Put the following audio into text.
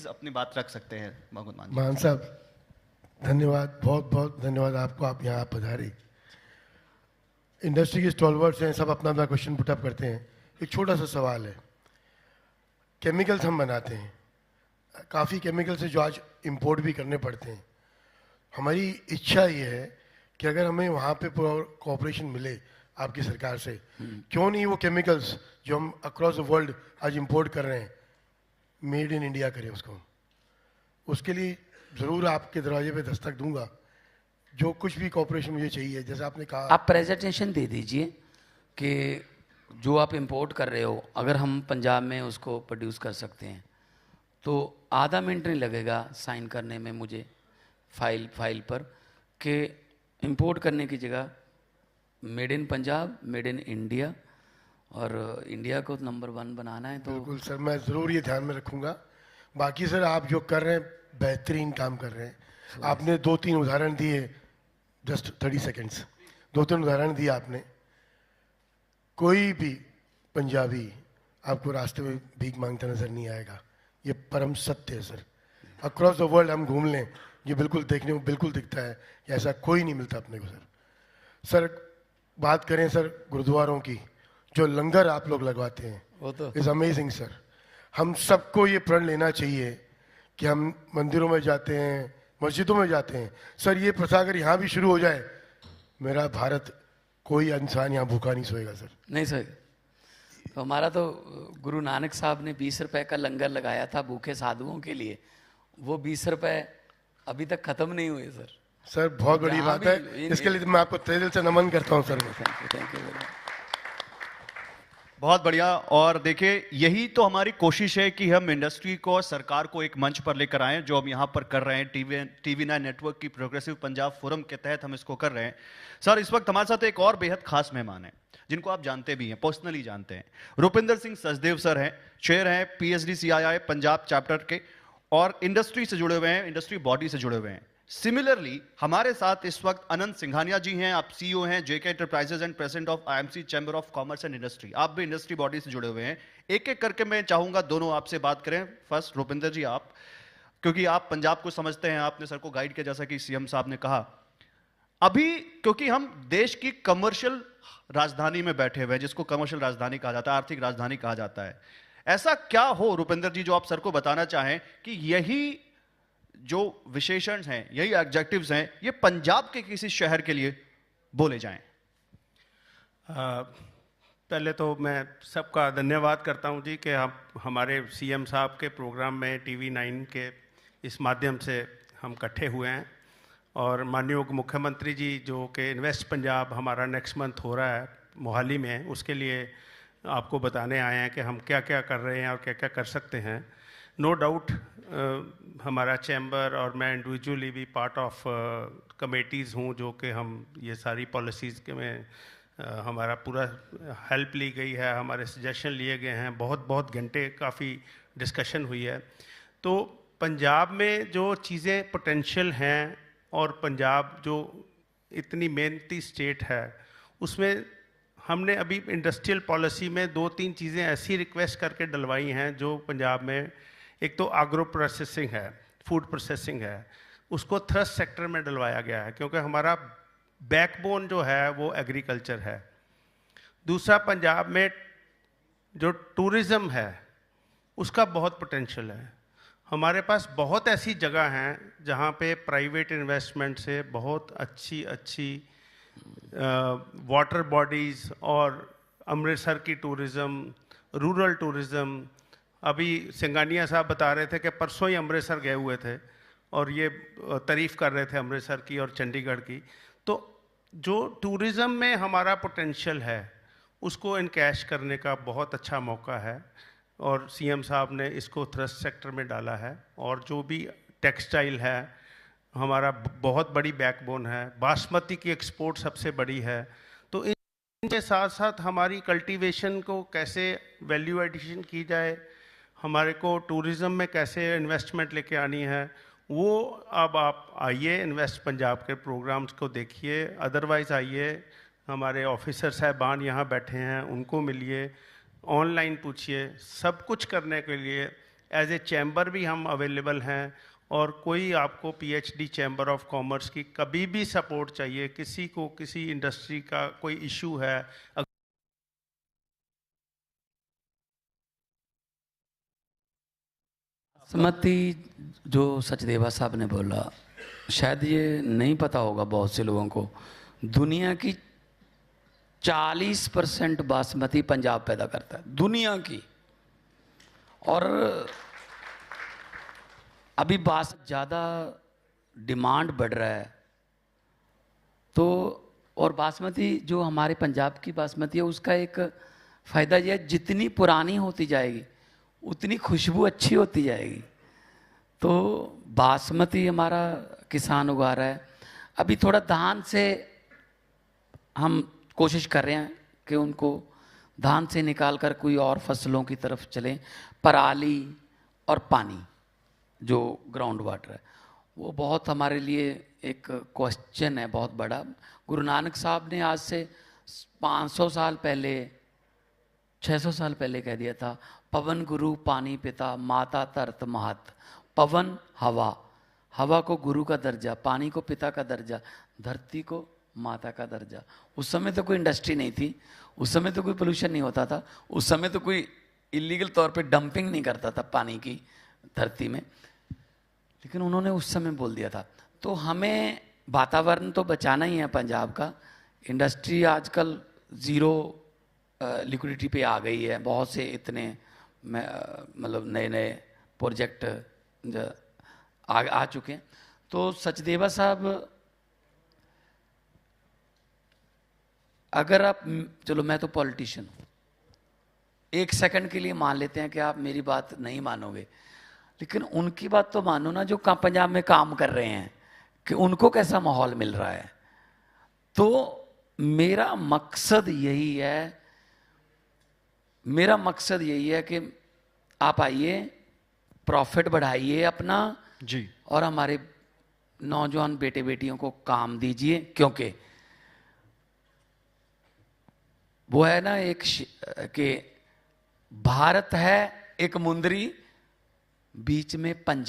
अपनी बात रख सकते हैं महमूद मान जी। मान साहब धन्यवाद, बहुत बहुत धन्यवाद आपको, आप यहाँ पधारे। इंडस्ट्री के स्टॉलवर्ड्स हैं, सब अपना अपना क्वेश्चन पुटअप करते हैं। एक छोटा सा सवाल है, केमिकल्स हम बनाते हैं, काफ़ी केमिकल्स है जो आज इंपोर्ट भी करने पड़ते हैं। हमारी इच्छा ये है कि अगर हमें वहाँ पे कोऑपरेशन मिले आपकी सरकार से, क्यों नहीं वो केमिकल्स जो हम अक्रॉस द वर्ल्ड आज इंपोर्ट कर रहे हैं, मेड इन इंडिया करें उसको। उसके लिए ज़रूर आपके दरवाजे पे दस्तक दूंगा, जो कुछ भी कोऑपरेशन मुझे चाहिए। जैसे आपने कहा, आप प्रेजेंटेशन दे दीजिए कि जो आप इंपोर्ट कर रहे हो अगर हम पंजाब में उसको प्रोड्यूस कर सकते हैं तो आधा मिनट नहीं लगेगा साइन करने में मुझे फाइल पर कि इंपोर्ट करने की जगह made in Punjab, made in India, और इंडिया को नंबर 1 बनाना है। तो बिल्कुल सर, मैं ज़रूर ये ध्यान में रखूंगा। बाकी सर आप जो कर रहे हैं बेहतरीन काम कर रहे हैं। आपने 2-3 उदाहरण दिए, जस्ट 30 सेकेंड्स, 2-3 उदाहरण दिए आपने। कोई भी पंजाबी आपको रास्ते में भीख मांगता नजर नहीं आएगा, ये परम सत्य है सर। अक्रॉस द वर्ल्ड हम घूम लें, ये बिल्कुल देखने को बिल्कुल दिखता है कि ऐसा कोई नहीं मिलता अपने को सर। सर बात करें सर गुरुद्वारों की, जो लंगर आप लोग लगवाते हैं वो तो इज़ अमेजिंग सर। हम सबको ये प्रण लेना चाहिए कि हम मंदिरों में जाते हैं, मस्जिदों में जाते हैं सर, ये प्रथा अगर यहाँ भी शुरू हो जाए, मेरा भारत, कोई इंसान यहाँ भूखा नहीं सोएगा सर। नहीं सर, तो हमारा तो गुरु नानक साहब ने 20 रुपए का लंगर लगाया था भूखे साधुओं के लिए, वो 20 रुपए अभी तक खत्म नहीं हुए सर। सर बहुत बड़ी बात है, इसके लिए मैं आपको तहे दिल से नमन करता हूँ सर। Thank you. बहुत बढ़िया। और देखिए यही तो हमारी कोशिश है कि हम इंडस्ट्री को और सरकार को एक मंच पर लेकर आएं, जो हम यहाँ पर कर रहे हैं। TV9 नेटवर्क की प्रोग्रेसिव पंजाब फोरम के तहत हम इसको कर रहे हैं। सर इस वक्त हमारे साथ एक और बेहद खास मेहमान हैं जिनको आप जानते भी हैं, पर्सनली जानते हैं। रुपिंदर सिंह सचदेव सर हैं, चेयर हैं PhD CII पंजाब चैप्टर के, और इंडस्ट्री से जुड़े हुए हैं, इंडस्ट्री बॉडी से जुड़े हुए हैं। सिमिलरली हमारे साथ इस वक्त अनंत सिंघानिया जी हैं, आप CEO हैं JK enterprises and president of IMC chamber of commerce and industry. आप भी इंडस्ट्री बॉडी से जुड़े हुए हैं। एक एक करके मैं चाहूंगा दोनों आपसे बात करें। फर्स्ट रुपिंदर जी, आप, क्योंकि आप पंजाब को समझते हैं, आपने सर को गाइड किया जैसा कि CM साहब ने कहा। अभी क्योंकि हम देश की कमर्शियल राजधानी में बैठे हुए हैं, जिसको कमर्शियल राजधानी कहा जाता है, आर्थिक राजधानी कहा जाता है, ऐसा क्या हो रुपिंदर जी जो आप सर को बताना चाहें कि यही जो विशेषण हैं, यही एडजेक्टिव्स हैं, ये पंजाब के किसी शहर के लिए बोले जाएं? पहले तो मैं सबका धन्यवाद करता हूं जी कि आप हमारे CM साहब के प्रोग्राम में TV9 के इस माध्यम से हम इकट्ठे हुए हैं। और माननीय मुख्यमंत्री जी जो कि इन्वेस्ट पंजाब हमारा नेक्स्ट मंथ हो रहा है मोहाली में, उसके लिए आपको बताने आए हैं कि हम क्या क्या कर रहे हैं और क्या क्या कर सकते हैं। नो डाउट हमारा चैम्बर और मैं इंडिविजुअली भी पार्ट ऑफ कमेटीज़ हूँ जो कि हम ये सारी पॉलिसीज़ के में हमारा पूरा हेल्प ली गई है, हमारे सजेशन लिए गए हैं, बहुत बहुत घंटे काफ़ी डिस्कशन हुई है। तो पंजाब में जो चीज़ें पोटेंशियल हैं और पंजाब जो इतनी मेहनती स्टेट है, उसमें हमने अभी इंडस्ट्रियल पॉलिसी में 2-3 चीज़ें ऐसी रिक्वेस्ट करके डलवाई हैं जो पंजाब में, एक तो एग्रो प्रोसेसिंग है, फूड प्रोसेसिंग है, उसको थ्रस्ट सेक्टर में डलवाया गया है क्योंकि हमारा बैकबोन जो है वो एग्रीकल्चर है। दूसरा, पंजाब में जो टूरिज़्म है उसका बहुत पोटेंशियल है। हमारे पास बहुत ऐसी जगह हैं जहाँ पे प्राइवेट इन्वेस्टमेंट से बहुत अच्छी वाटर बॉडीज़ और अमृतसर की टूरिज़्म, रूरल टूरिज़्म, अभी सिंघानिया साहब बता रहे थे कि परसों ही अमृतसर गए हुए थे और ये तारीफ़ कर रहे थे अमृतसर की और चंडीगढ़ की। तो जो टूरिज़्म में हमारा पोटेंशियल है उसको इनकैश करने का बहुत अच्छा मौका है और CM साहब ने इसको थ्रस्ट सेक्टर में डाला है। और जो भी टेक्सटाइल है हमारा बहुत बड़ी बैकबोन है, बासमती की एक्सपोर्ट सबसे बड़ी है। तो इनके साथ साथ हमारी कल्टीवेशन को कैसे वैल्यू एडिशन की जाए, हमारे को टूरिज़्म में कैसे इन्वेस्टमेंट लेके आनी है, वो अब आप आइए इन्वेस्ट पंजाब के प्रोग्राम्स को देखिए। अदरवाइज़ आइए, हमारे ऑफिसर साहबान यहाँ बैठे हैं, उनको मिलिए, ऑनलाइन पूछिए। सब कुछ करने के लिए एज ए चैम्बर भी हम अवेलेबल हैं, और कोई आपको पीएचडी चैम्बर ऑफ कॉमर्स की कभी भी सपोर्ट चाहिए, किसी को किसी इंडस्ट्री का कोई इशू है, बासमती जो सचदेवा साहब ने बोला, शायद ये नहीं पता होगा बहुत से लोगों को, दुनिया की 40% बासमती पंजाब पैदा करता है, दुनिया की। और अभी ज़्यादा डिमांड बढ़ रहा है, तो और बासमती जो हमारे पंजाब की बासमती है, उसका एक फ़ायदा यह है, जितनी पुरानी होती जाएगी उतनी खुशबू अच्छी होती जाएगी। तो बासमती हमारा किसान उगा रहा है। अभी थोड़ा धान से हम कोशिश कर रहे हैं कि उनको धान से निकाल कर कोई और फसलों की तरफ चलें। पराली और पानी जो ग्राउंड वाटर है, वो बहुत हमारे लिए एक क्वेश्चन है बहुत बड़ा। गुरु नानक साहब ने आज से 500 साल पहले, 600 साल पहले कह दिया था, पवन गुरु पानी पिता माता तरत महत। पवन हवा, हवा को गुरु का दर्जा, पानी को पिता का दर्जा, धरती को माता का दर्जा। उस समय तो कोई इंडस्ट्री नहीं थी, उस समय तो कोई पोल्यूशन नहीं होता था, उस समय तो कोई इलीगल तौर पे डंपिंग नहीं करता था पानी की धरती में, लेकिन उन्होंने उस समय बोल दिया था। तो हमें वातावरण तो बचाना ही है पंजाब का। इंडस्ट्री आजकल ज़ीरो लिक्विडिटी पे आ गई है, बहुत से इतने मतलब नए नए प्रोजेक्ट आ चुके हैं। तो सचदेवा साहब, अगर आप, चलो मैं तो पॉलिटिशियन हूँ, एक सेकंड के लिए मान लेते हैं कि आप मेरी बात नहीं मानोगे, लेकिन उनकी बात तो मानो ना जो पंजाब में काम कर रहे हैं, कि उनको कैसा माहौल मिल रहा है। तो मेरा मकसद यही है कि आप आइए, प्रॉफिट बढ़ाइए अपना जी, और हमारे नौजवान बेटे बेटियों को काम दीजिए। क्योंकि वो है ना एक कि भारत है एक मुंदरी, बीच में पंजाब